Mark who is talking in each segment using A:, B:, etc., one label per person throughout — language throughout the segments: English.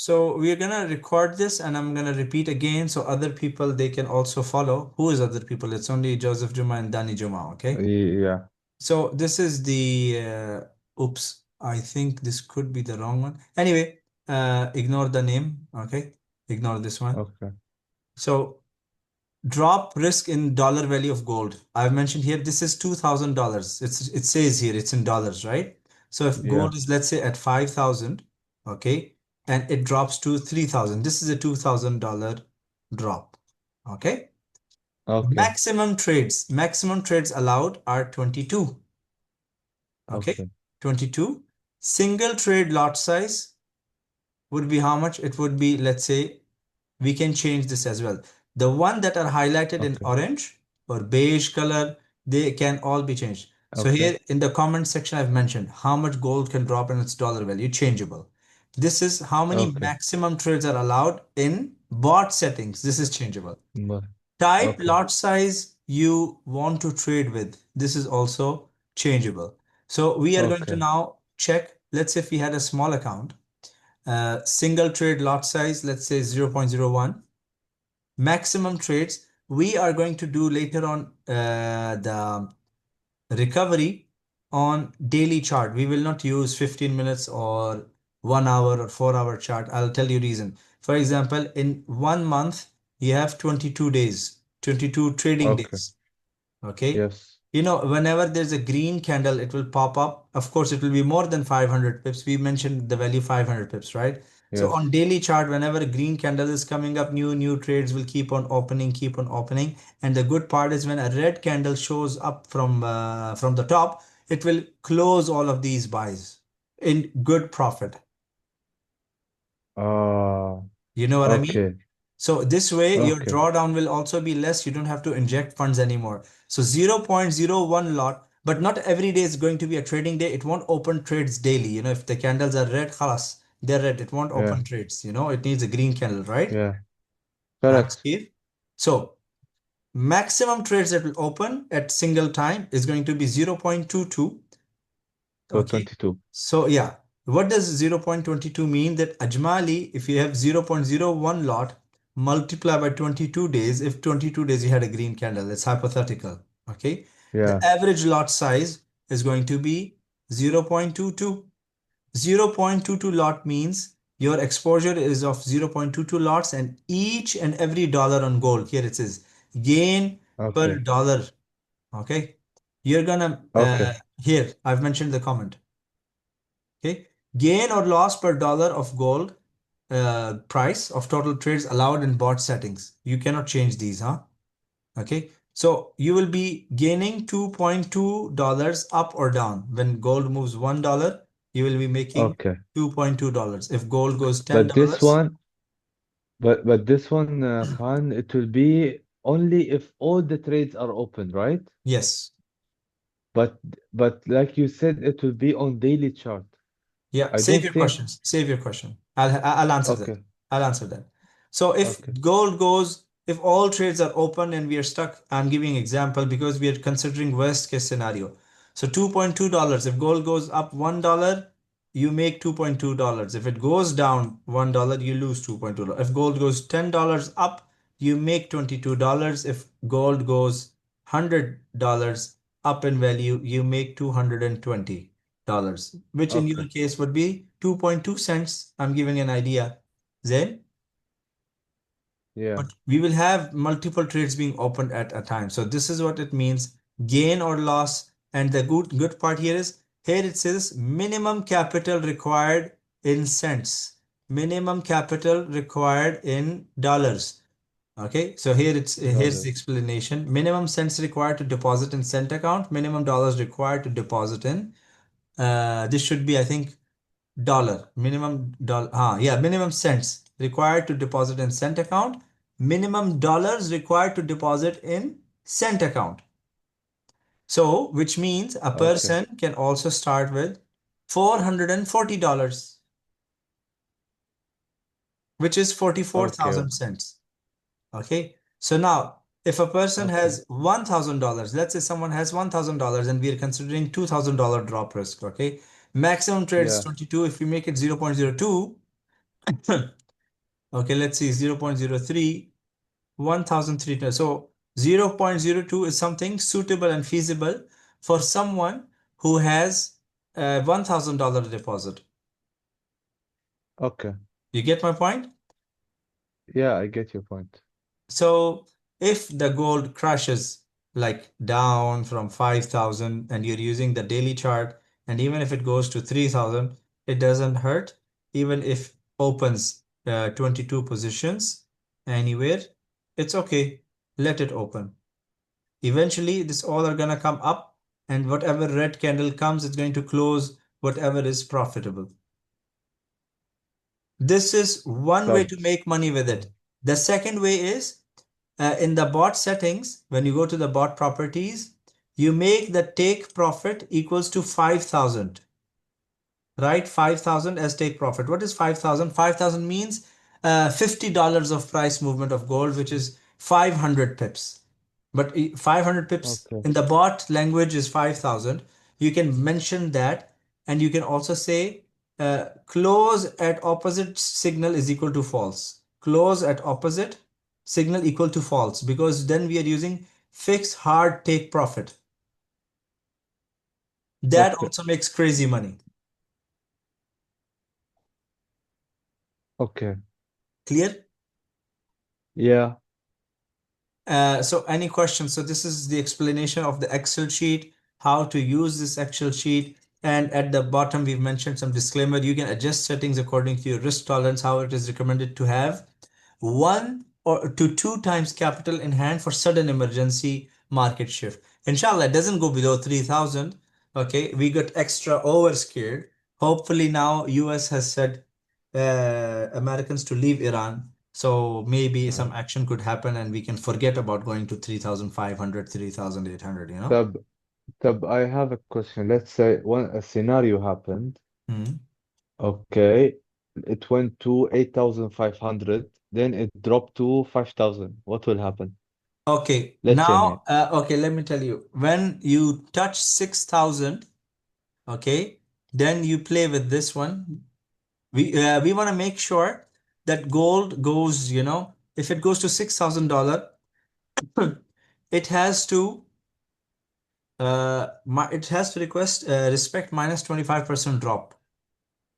A: So we are gonna record this and I'm gonna repeat again so other people they can also follow. Who is other people? It's only Joseph Juma and Danny Juma, okay?
B: Yeah.
A: So this is the oops, I think this could be the wrong one. Anyway, ignore the name, okay? Ignore this one.
B: Okay.
A: So drop risk in dollar value of gold. I've mentioned here this is $2,000. It says here it's in dollars, right? So if
B: Yeah.
A: gold is let's say at 5,000, okay, and it drops to 3,000, this is a $2,000 drop, okay?
B: Okay.
A: Maximum trades allowed are 22, okay?
B: Okay.
A: 22. Single trade lot size would be how much? It would be, let's say, we can change this as well. The one that are highlighted in
B: Okay.
A: orange or beige color, they can all be changed. So
B: Okay.
A: here in the comment section, I've mentioned how much gold can drop in its dollar value, changeable. This is how many
B: Okay.
A: maximum trades are allowed in bot settings. This is changeable.
B: But
A: Type
B: okay.
A: lot size you want to trade with. This is also changeable. So we are going to
B: Okay.
A: now check. Let's say if we had a small account, single trade lot size, let's say 0.01. Maximum trades, we are going to do later on the recovery on daily chart. We will not use 15 minutes or 1 hour or 4 hour chart. I'll tell you reason. For example, in 1 month, you have 22 days, 22 trading
B: Okay.
A: days. Okay.
B: Yes.
A: Whenever there's a green candle, it will pop up. Of course, it will be more than 500 pips. We mentioned the value 500 pips, right? So on
B: Yes.
A: daily chart, whenever a green candle is coming up, new trades will keep on opening. And the good part is when a red candle shows up from the top, it will close all of these buys in good profit.
B: Uh,
A: You know what I mean?
B: okay.
A: So this way, your
B: Okay.
A: drawdown will also be less. You don't have to inject funds anymore. So 0.01 lot, but not every day is going to be a trading day. It won't open trades daily. If the candles are red, khalas, they're red. It won't
B: Yeah.
A: open trades. It needs a green candle, right?
B: Yeah. Correct.
A: Steve? So maximum trades that will open at single time is going to be 0.22.
B: So
A: Okay.
B: 22.
A: So yeah, what does 0.22 mean? That Ajmali, if you have 0.01 lot, multiply by 22 days. If 22 days you had a green candle, it's hypothetical. Okay. The
B: Yeah.
A: average lot size is going to be 0.22. 0.22 lot means your exposure is of 0.22 lots, and each and every dollar on gold, here it says gain per
B: Okay.
A: dollar. Okay. You're gonna,
B: Okay.
A: here, I've mentioned the comment. Okay. Gain or loss per dollar of gold price of total trades allowed in bot settings. You cannot change these, huh? Okay. So you will be gaining $2.2 up or down. When gold moves $1, you will be making
B: Okay.
A: $2.2. If gold goes
B: But this
A: $10,
B: one, but this one, Khan, it will be only if all the trades are open, right?
A: yes.
B: But but like you said, it will be on daily chart.
A: Yeah,
B: I
A: save
B: don't
A: your
B: think.
A: questions. Save your question. I'll answer that.
B: Okay.
A: I'll answer that. So if
B: Okay.
A: gold goes, if all trades are open and we are stuck, I'm giving example because we are considering worst case scenario. So $2.2. If gold goes up $1, you make $2.2. If it goes down $1, you lose $2.2. If gold goes $10 up, you make $22. If gold goes $100 up in value, you make $220, which in
B: Okay.
A: your case would be 2.2 cents. I'm giving an idea. Then,
B: Yeah.
A: but we will have multiple trades being opened at a time. So this is what it means, gain or loss. And the good part here is, here it says minimum capital required in cents, minimum capital required in dollars. Okay, so here's the
B: Dollars.
A: explanation. Minimum cents required to deposit in cent account, minimum dollars required to deposit in this should be, I think, dollar. Minimum dollar. Yeah, minimum cents required to deposit in cent account. Minimum dollars required to deposit in cent account. So, which means a
B: Okay.
A: person can also start with $440, which is
B: Okay.
A: 44,000 cents. Okay. So now, if a person
B: Okay.
A: has $1,000, let's say someone has $1,000 and we are considering $2,000 drop risk. Okay. Maximum trade is
B: Yeah.
A: 22. If we make it 0.02, Okay, let's see, 0.03, 1,300. So 0.02 is something suitable and feasible for someone who has a $1,000 deposit.
B: Okay.
A: You get my point?
B: Yeah, I get your point.
A: So if the gold crashes like down from 5,000 and you're using the daily chart, and even if it goes to 3,000, it doesn't hurt. Even if opens 22 positions anywhere, it's okay. Let it open. Eventually, this all are gonna come up, and whatever red candle comes, it's going to close whatever is profitable. This is one way
B: Tab.
A: to make money with
B: uh,
A: it. The second way is in the bot settings, when you go to the bot properties, you make the take profit equals to 5,000, right? 5,000 as take profit. What is 5,000? 5,000 means $50 of price movement of gold, which is 500 pips. But 500 pips
B: Okay.
A: in the bot language is 5,000. You can mention that, and you can also say close at opposite signal is equal to false. Close at opposite signal equal to false, because then we are using fixed hard take profit. That
B: Okay.
A: also makes crazy money.
B: Okay.
A: Clear?
B: Yeah.
A: So any questions? So this is the explanation of the Excel sheet, how to use this Excel sheet. And at the bottom, we've mentioned some disclaimer. You can adjust settings according to your risk tolerance, how it is recommended to have 1 to 2 times capital in hand for sudden emergency market shift. Inshallah, it doesn't go below 3,000. Okay, we got extra over scared. Hopefully now US has said Americans to leave Iran. So maybe
B: Uh,
A: some action could happen and we can forget about going to 3,500, 3,800, you know?
B: Tab, Tab, I have a question. Let's say one a scenario happened.
A: Mhm.
B: Okay. It went to 8,500, then it dropped to 5,000. What will happen?
A: Okay,
B: Let's say,
A: now,
B: mate.
A: okay, let me tell you. When you touch 6,000, okay, then you play with this one. We want to make sure that gold goes, if it goes to $6,000, it has to it has to respect minus 25% drop.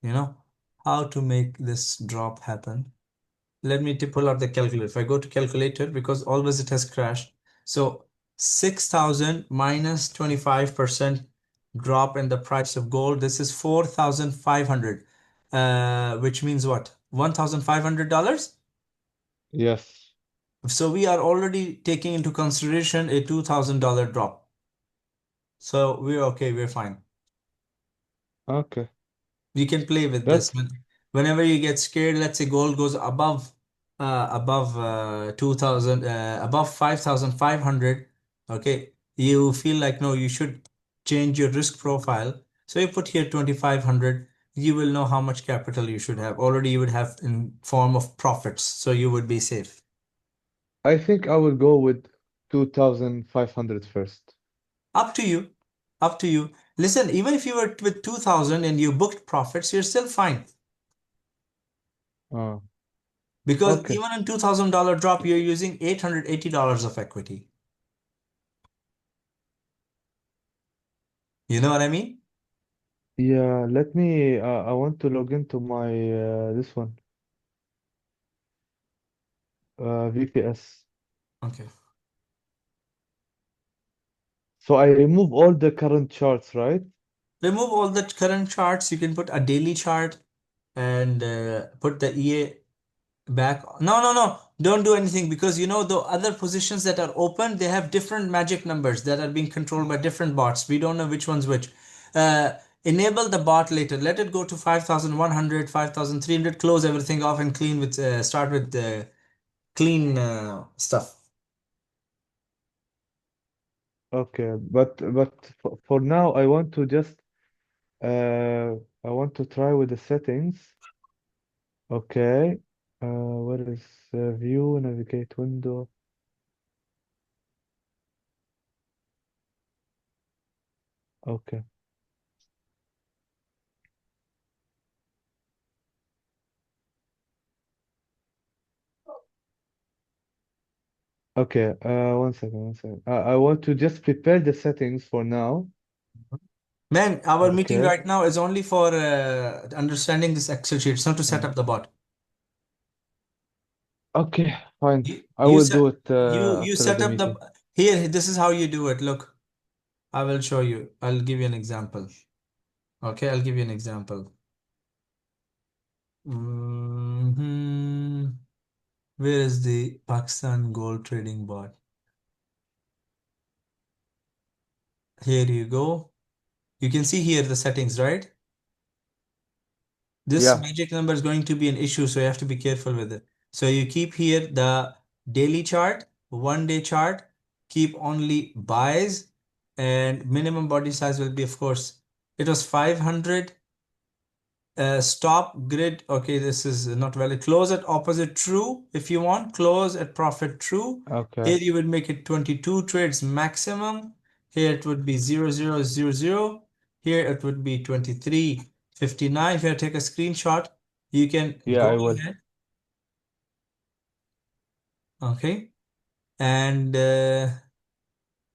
A: You know how to make this drop happen. Let me pull out the calculator. If I go to calculator, because always it has crashed. So 6,000 minus 25% drop in the price of gold. This is 4,500, which means what? $1,500.
B: Yes.
A: So we are already taking into consideration a $2,000 drop. So we're okay, we're fine.
B: Okay.
A: You can play with this.
B: That's
A: Whenever you get scared, let's say gold goes above 2,000, above 5,500, okay, you feel like no, you should change your risk profile. So you put here 2,500, you will know how much capital you should have. Already you would have in form of profits, so you would be safe.
B: I think I will go with 2,500 first.
A: Up to you. Up to you. Listen, even if you were with 2,000 and you booked profits, you're still fine.
B: Uh,
A: Because
B: okay.
A: even in $2,000 drop, you're using $880 of equity. You know what I mean?
B: Yeah, let me I want to log into my this one. VPS.
A: Okay.
B: So I remove all the current charts, right?
A: Remove all the current charts. You can put a daily chart and put the EA back. No, no, no. Don't do anything, because the other positions that are open, they have different magic numbers that are being controlled by different bots. We don't know which one's which. Uh, Enable the bot later. Let it go to 5,100, 5,300. Close everything off and clean with start with clean stuff.
B: Okay, but for now I want to just I want to try with the settings. Okay. What is view, navigate window? Okay. Okay, one second, one second. I want to just prepare the settings for now.
A: Man, our meeting
B: Okay.
A: right now is only for understanding this Excel sheet. It's not to set
B: Uh,
A: up the bot.
B: okay, fine.
A: You
B: I
A: you
B: will
A: set
B: do it
A: you
B: after
A: set
B: the
A: up the
B: meeting.
A: here. This is how you do it. Look, I will show you. I'll give you an example. Okay, I'll give you an example. Where is the Pakistan gold trading bot? Here you go. You can see here the settings, right? This
B: Yeah.
A: magic number is going to be an issue, so you have to be careful with it. So you keep here the daily chart, 1 day chart, keep only buys, and minimum body size will be, of course, it was 500. Stop grid. Okay, this is not valid. Close at opposite true if you want. Close at profit true.
B: Okay.
A: Here you would make it 22 trades maximum. Here it would be 0000. Here it would be 23.59. If you take a screenshot, you can
B: Yeah,
A: go
B: I will.
A: ahead. Okay. And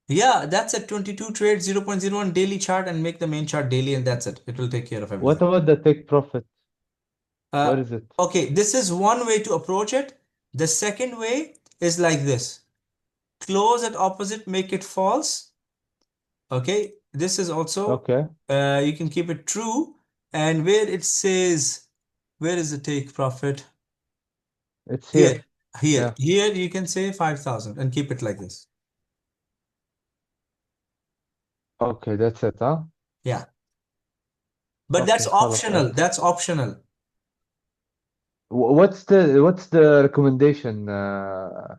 A: yeah, that's at 22 trades, 0.01 daily chart, and make the main chart daily, and that's it. It will take care of
B: What
A: everything.
B: about the take profit? Where
A: Uh,
B: is it?
A: okay, this is one way to approach it. The second way is like this. Close at opposite, make it false. Okay, this is also,
B: Okay.
A: you can keep it true. And where it says, where is the take profit?
B: It's
A: Here,
B: here.
A: here,
B: Yeah.
A: here you can say 5,000 and keep it like this.
B: Okay, that's it, huh?
A: Yeah, but that's
B: Okay, خلاص.
A: optional. That's optional.
B: What's the recommendation for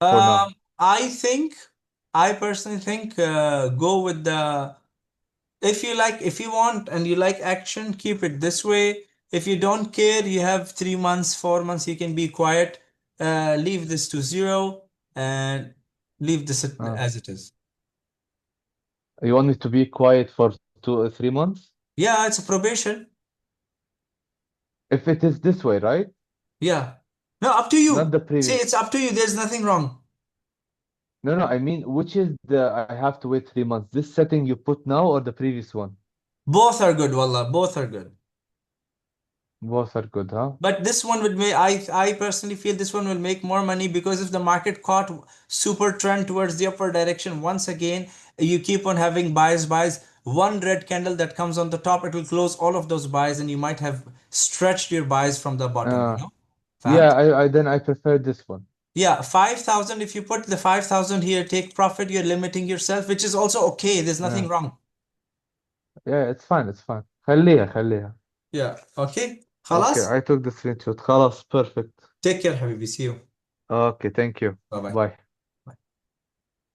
B: now?
A: I think, I personally think, go with the, if you like, if you want and you like action, keep it this way. If you don't care, you have 3 months, 4 months, you can be quiet. Leave this to zero and leave this
B: Uh,
A: as it is.
B: you want me to be quiet for 2 or 3 months?
A: Yeah, it's a probation.
B: If it is this way, right?
A: Yeah. No, up to
B: Not
A: you.
B: the
A: See,
B: previous.
A: it's up to you. There's nothing wrong.
B: No, no, I mean, which is the I have to wait 3 months? This setting you put now or the previous one?
A: Both are good, wallah. Both are good.
B: Both are good, huh?
A: But this one would make, I personally feel this one will make more money because if the market caught super trend towards the upward direction, once again, you keep on having buys. One red candle that comes on the top, it will close all of those buys, and you might have stretched your buys from the bottom,
B: Uh,
A: Fahmt?
B: yeah, I prefer this one.
A: Yeah, 5,000. If you put the 5,000 here, take profit, you're limiting yourself, which is also okay. There's
B: Yeah,
A: nothing wrong.
B: yeah, it's fine, it's fine. خليها.
A: Yeah, okay.
B: Okay,
A: خلاص.
B: I took the screenshot. خلاص, perfect.
A: Take care, Habibi. See you.
B: Okay, thank you.
A: Bye bye.
B: Bye.